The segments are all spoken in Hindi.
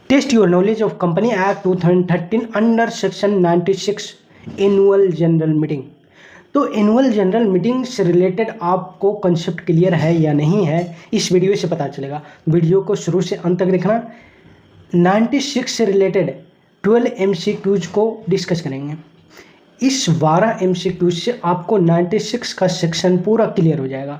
Test your knowledge of company act 2013 under section 96 annual general meeting. तो एनुअल जनरल मीटिंग से रिलेटेड आपको कंसेप्ट क्लियर है या नहीं है, इस वीडियो से पता चलेगा। वीडियो को शुरू से अंत तक देखना। 96 से रिलेटेड 12 MCQs को डिस्कस करेंगे। इस 12 MCQs से आपको 96 का सेक्शन पूरा क्लियर हो जाएगा।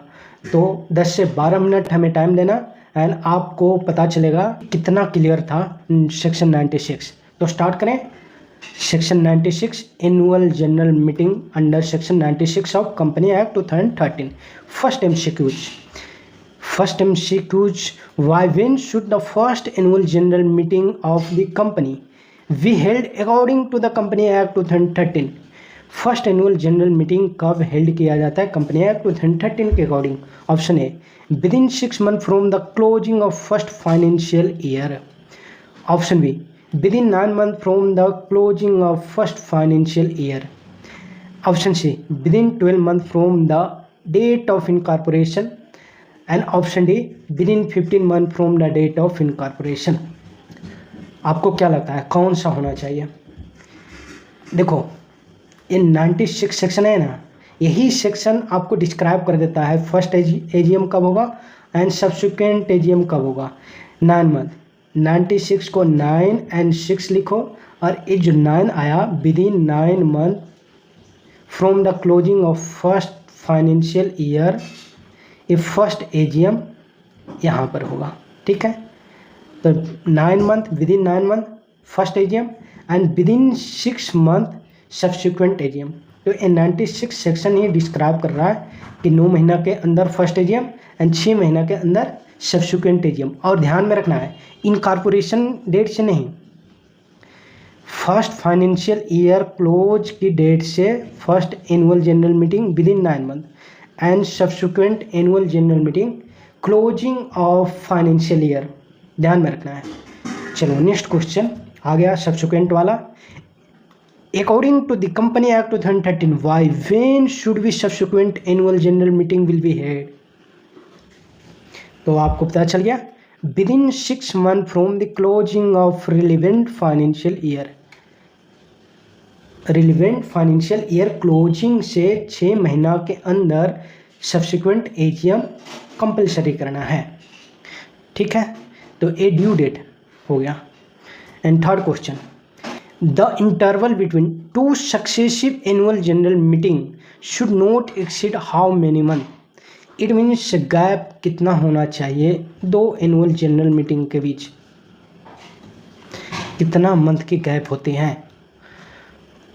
तो 10 से 12 मिनट हमें टाइम देना एंड आपको पता चलेगा कितना क्लियर था सेक्शन 96। तो स्टार्ट करें। Section 96 annual general meeting under section 96 of company act 2013। First MCQs why when should the first annual general meeting of the company be held according to the company act 2013। First annual general meeting कब हेल्ड किया जाता है कंपनी एक्ट 2013 के according? Option A within 6 months from the closing of first financial year. Option B within 9 months from the closing of first financial year. Option C within 12 months from the date of incorporation. And option D within 15 months from the date of incorporation. आपको क्या लगता है कौन सा होना चाहिए? देखो ये 96 सेक्शन है ना, यही सेक्शन आपको डिस्क्राइब कर देता है फर्स्ट एजीएम कब होगा एंड सब्सिक्वेंट एजीएम कब होगा। 9 month 96 को 9 and 6 लिखो और ये जो 9 आया with in 9 month from the closing of first financial year, ये फर्स्ट एजीएम यहाँ पर होगा। ठीक है, तो 9 month with in 9 month first AGM and with in 6 month subsequent AGM. तो ये 96 सेक्शन ही डिस्क्राइब कर रहा है कि 9 महीना के अंदर फर्स्ट एजीएम एंड 6 महीना के अंदर सब्सिक्वेंट एजीएम। और ध्यान में रखना है इनकॉर्पोरेशन डेट से नहीं, फर्स्ट फाइनेंशियल ईयर क्लोज की डेट से first annual general meeting with in 9 month and subsequent annual general meeting closing of financial year. ध्यान में रखना है। चलो नेक्स्ट क्वेश्चन आ गया सब्सिक्वेंट वाला। According to the Company Act 2013, why when should be subsequent annual general meeting will be held? तो आपको पता चल गया within 6 months from the closing of relevant financial year। relevant financial year closing से 6 महीना के अंदर subsequent AGM कंपल्सरी करना है। ठीक है, तो ए ड्यू डेट हो गया। And third question The interval between two successive annual general meeting should not exceed how many months? It means gap कितना होना चाहिए दो एनुअल जनरल मीटिंग के बीच? कितना मंथ की गैप होती हैं?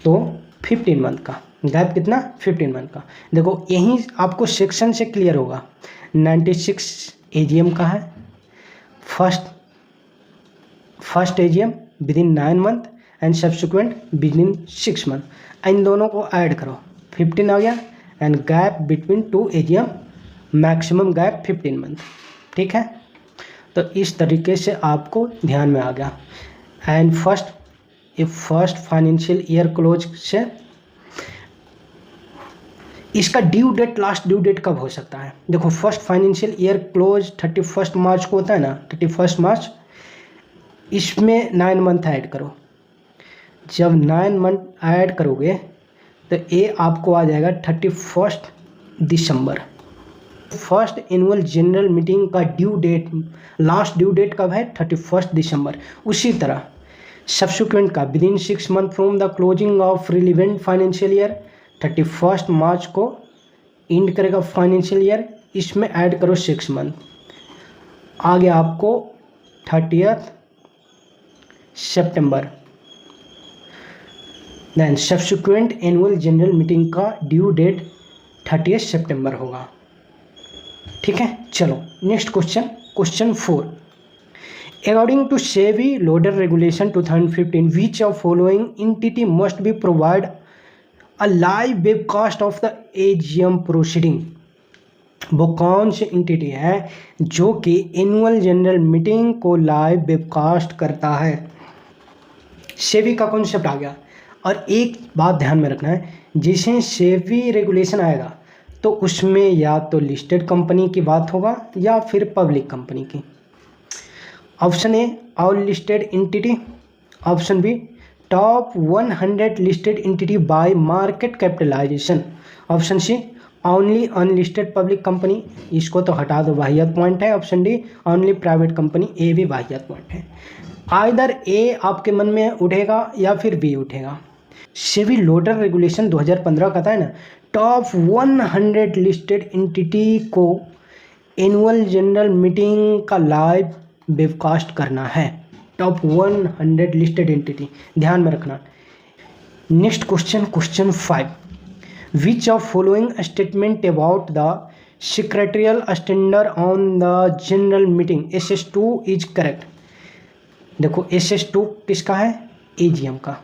तो 15 month का गैप। कितना? 15 month का। देखो यहीं आपको सेक्शन से क्लियर होगा। 96 एजीएम का है, first AGM with in 9 month and subsequent within 6 month। इन दोनों को ऐड करो 15 आ गया and gap between 2 AGM maximum gap 15 month। ठीक है, तो इस तरीके से आपको ध्यान में आ गया। And first financial year close से इसका due date, last due date कब हो सकता है? देखो फर्स्ट फाइनेंशियल ईयर क्लोज 31 मार्च को होता है ना, 31 मार्च। इसमें 9 month ऐड करो। जब 9 month ऐड करोगे तो ये आपको आ जाएगा 31 दिसंबर। फर्स्ट एनुअल जनरल मीटिंग का due date, last due date कब है? 31 दिसंबर। उसी तरह सब्सिक्वेंट का within 6 month from the closing of relevant financial year, 31 मार्च को एंड करेगा फाइनेंशियल ईयर। इसमें ऐड करो 6 month, आ गया आपको 30 सितंबर। Then subsequent annual general meeting का ड्यू डेट 30 सितंबर होगा। ठीक है, चलो next question 4। According to SEBI LODR regulation 2015 which of following entity must be provide a live webcast of the AGM proceeding? वो कौन सी एंटिटी है जो कि एनुअल जनरल मीटिंग को लाइव वेबकास्ट करता है? सेबी का कॉन्सेप्ट आ गया। और एक बात ध्यान में रखना है, जैसे सेबी रेगुलेशन आएगा तो उसमें या तो लिस्टेड कंपनी की बात होगा या फिर पब्लिक कंपनी की। Option A all listed entity, option B top 100 listed entity by market capitalisation, option C only unlisted public company, इसको तो हटा दो, वाहियात पॉइंट है, option D only private company, ए भी वाहियात पॉइंट है। आइदर ए आपके मन में उठेगा या फिर बी उठेगा। सेबी लोडर रेगुलेशन 2015 का था ना, टॉप 100 लिस्टेड एंटिटी को एनुअल जनरल मीटिंग का लाइव वेबकास्ट करना है, टॉप 100 लिस्टेड एंटिटी, ध्यान में रखना। Next question, question 5, which of following statement about the secretarial standard on the general meeting SS2 is correct. देखो SS2 किसका है, AGM का,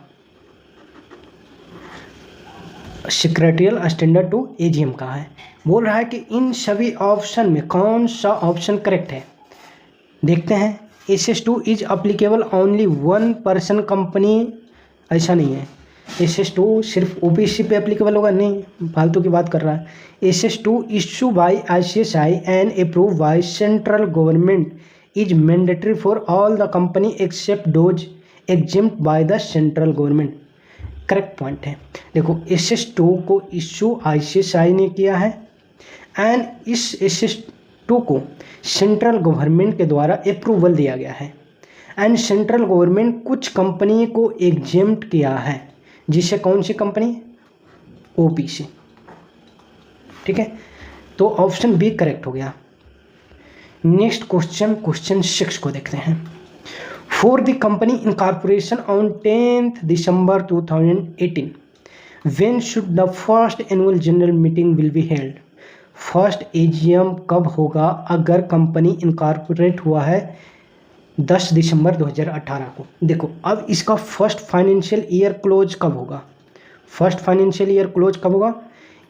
सेक्रेटरियल स्टैंडर्ड टू AGM का है। बोल रहा है कि इन सभी ऑप्शन में कौन सा ऑप्शन करेक्ट है, देखते हैं। SS2 is applicable only one person company, ऐसा नहीं है। SS2 सिर्फ OBC पे एप्लीकेबल होगा, नहीं, फालतू की बात कर रहा है। SS2 issue by ICSI and approve by central government is mandatory for all the company except those exempt by the central government, correct point है। देखो SS2 को इशू ICSI ने किया है एंड इस SS2 को सेंट्रल गवर्नमेंट के द्वारा अप्रूवल दिया गया है एंड सेंट्रल गवर्नमेंट कुछ कंपनी को एग्जेम्प्ट किया है, जिसे कौन सी कंपनी, OBC, ठीक है। तो ऑप्शन बी करेक्ट हो गया। नेक्स्ट क्वेश्चन, क्वेश्चन 6 को देखते हैं। For the company incorporation on 10th December 2018 when should the first annual general meeting will be held. First AGM कब होगा अगर कंपनी इनकॉर्पोरेट हुआ है 10 दिसंबर 2018 को। देखो अब इसका फर्स्ट फाइनेंशियल ईयर क्लोज कब होगा, फर्स्ट फाइनेंशियल ईयर क्लोज कब होगा,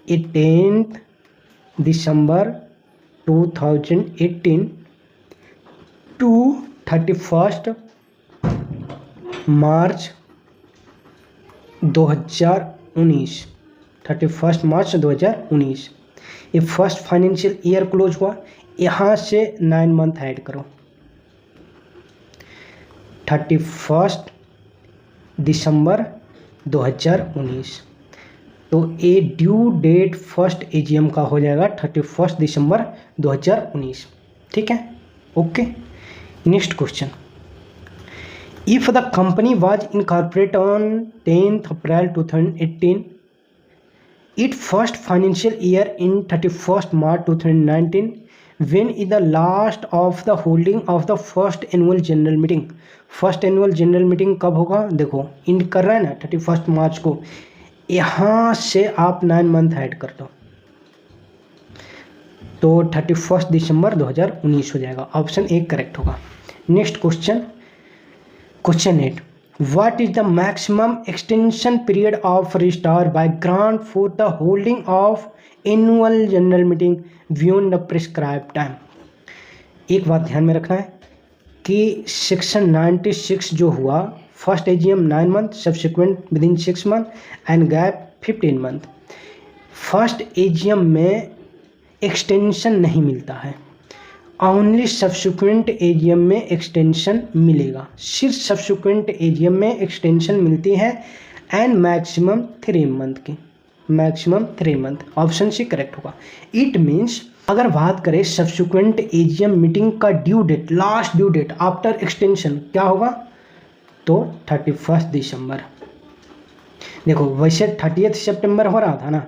10th December 2018 टू 31st मार्च 2019, 31 मार्च 2019, ये फर्स्ट फाइनेंशियल ईयर क्लोज हुआ। यहाँ से 9 मंथ ऐड करो, 31 दिसंबर 2019, तो ए ड्यू डेट फर्स्ट AGM का हो जाएगा 31 दिसंबर 2019, ठीक है, okay. Next question, if the company was incorporate on 10th April 2018 it first financial year in 31st March 2019 when is the last of the holding of the first annual general meeting. First annual general meeting कब होगा, देखो इंड कर रहा है ना 31 मार्च को, यहाँ से आप 9 मंथ ऐड कर दो तो 31 दिसंबर 2019 हो जाएगा, ऑप्शन ए करेक्ट होगा। Next question, question 8, what is the maximum extension period of registrar bye grant for the holding of annual general meeting beyond the prescribe time. एक बात ध्यान में रखना है कि सेक्शन 96 जो हुआ, first AGM 9 month, subsequent within 6 month and gap 15 month. First AGM में एक्सटेंशन नहीं मिलता है, ओनली सब्सिक्वेंट AGM में एक्सटेंशन मिलेगा, सिर्फ सब्सिक्वेंट AGM में एक्सटेंशन मिलती है एंड मैक्सिमम 3 मंथ की, maximum 3 month, option C correct होगा। इट मीन्स अगर बात करें सब्सिक्वेंट AGM मीटिंग का due date, last due date after extension क्या होगा, तो 31 दिसंबर। देखो वैसे 30 सितंबर हो रहा था ना,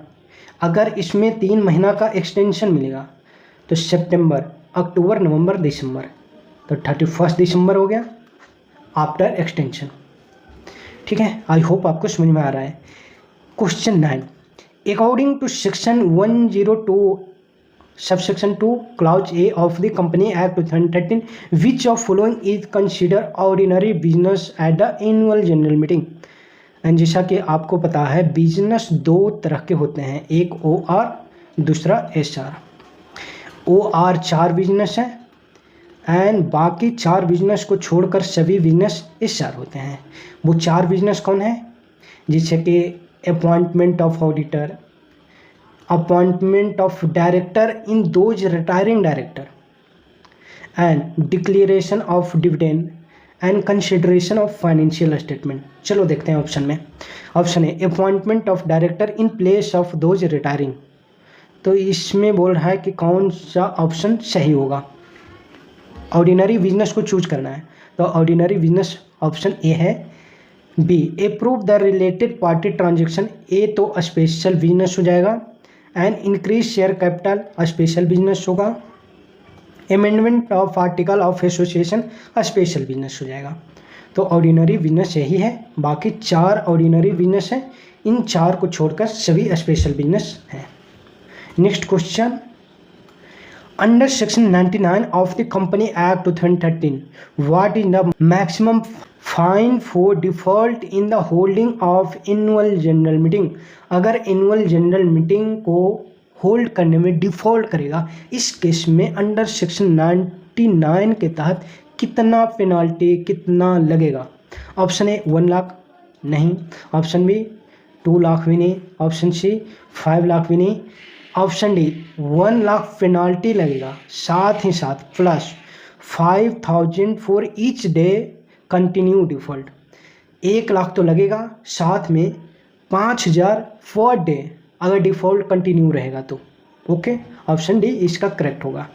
अगर इसमें 3 महीना का एक्सटेंशन मिलेगा तो सितंबर, अक्टूबर, नवंबर, दिसंबर, तो 31 दिसंबर हो गया आफ्टर एक्सटेंशन, ठीक है। आई होप आपको समझ में आ रहा है। Question 9, according to section 102 subsection 2 clause A of the company act 2013 which of following is consider ordinary business at the annual general meeting. And जैसा कि आपको पता है बिजनेस 2 तरह के होते हैं, एक OR, दूसरा SR। OR 4 बिजनेस है एंड बाकी 4 बिजनेस को छोड़कर सभी बिजनेस SR होते हैं। वो 4 बिजनेस कौन है, जैसे कि appointment of auditor, appointment of director in those retiring director and declaration of dividend and consideration of financial statement. चलो देखते हैं ऑप्शन में। Option A appointment of director in place of those retiring. तो इसमें बोल रहा है कि कौन सा ऑप्शन सही होगा। ऑर्डिनरी बिजनेस को चूज करना है, तो ऑर्डिनरी बिजनेस ऑप्शन ए है। B approve the related party transaction. ए तो स्पेशल बिजनेस हो जाएगा। And increase share capital special business होगा। Amendment of article of association special business हो जाएगा। तो ऑर्डिनरी बिजनेस यही है। बाकी 4 ऑर्डिनरी बिजनेस हैं, इन 4 को छोड़कर सभी स्पेशल बिजनेस हैं। Next question, under section 99 of the company act 2013 what is the maximum fine for default in the holding of annual general meeting. अगर एनुअल जनरल मीटिंग को होल्ड करने में डिफ़ॉल्ट करेगा, इस केस में अंडर सेक्शन 99 के तहत कितना पेनाल्टी कितना लगेगा। ऑप्शन ए 1 लाख नहीं, ऑप्शन बी 2 लाख भी नहीं, ऑप्शन सी 5 लाख भी नहीं, ऑप्शन डी 1 लाख पेनाल्टी लगेगा, साथ ही साथ plus 5000 for each day continue default. 1 lakh तो लगेगा, साथ में 5000 पर डे अगर डिफ़ॉल्ट कंटिन्यू रहेगा तो। ओके, ऑप्शन डी इसका करेक्ट होगा।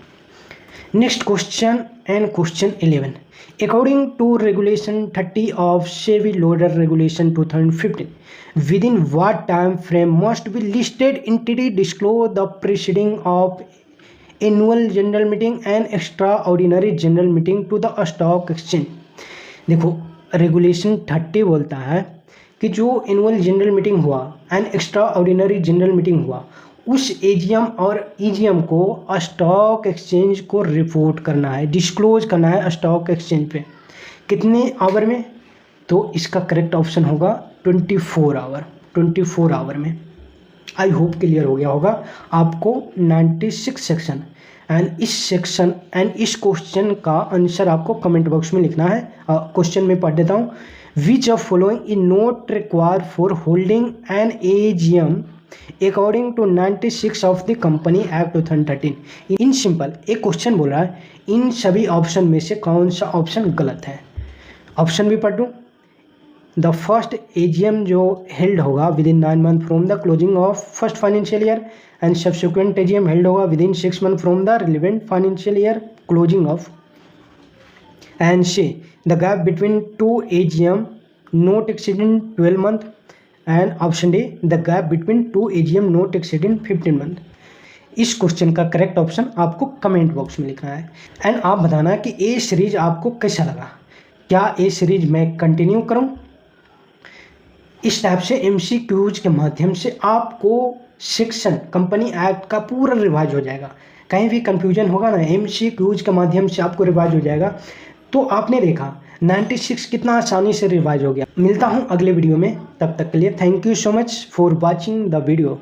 Next question and question 11, according to regulation 30 of SEBI LODR regulation 2015 within what time frame must be listed entity disclose the proceeding of annual general meeting and extraordinary general meeting to the stock exchange। देखो रेगुलेशन 30 बोलता है कि जो एनुअल जनरल मीटिंग हुआ and extra ordinary general meeting हुआ, उस एजीएम और ईजीएम को स्टॉक एक्सचेंज को रिपोर्ट करना है, डिस्क्लोज करना है स्टॉक एक्सचेंज पे। कितने आवर में? तो इसका करेक्ट ऑप्शन होगा 24 आवर। 24 आवर में। आई होप क्लियर हो गया होगा आपको 96 सेक्शन एंड इस सेक्शन एंड इस क्वेश्चन का आंसर आपको कमेंट बॉक्स में लिखना है। क्वेश्चन में पढ़ देता हूँ। Which of following is not required for holding an AGM according to 96 of the company act 2013। In simple एक क्वेश्चन बोल रहा है, इन सभी ऑप्शन में से कौन सा ऑप्शन गलत है। ऑप्शन भी पढ़ दूँ। द फर्स्ट एजीएम जो हेल्ड होगा within 9 month from the closing of first financial year and subsequent AGM held होगा within 6 month from the relevant financial year closing of. And C the gap between 2 AGM not exceeding 12 month. And option D the gap between 2 AGM not exceeding 15 month. इस क्वेश्चन का करेक्ट ऑप्शन आपको कमेंट बॉक्स में लिखना है एंड आप बताना कि ए सीरीज आपको कैसा लगा। क्या ए सीरीज मैं कंटिन्यू करूं? इस टाइप से एमसीक्यूज के माध्यम से आपको सेक्शन कंपनी एक्ट का पूरा रिवाइज हो जाएगा। कहीं भी कंफ्यूजन होगा ना, एमसीक्यूज के माध्यम से आपको रिवाइज हो जाएगा। तो आपने देखा 96 कितना आसानी से रिवाइज हो गया। मिलता हूं अगले वीडियो में, तब तक के लिए thank you so much for watching the video.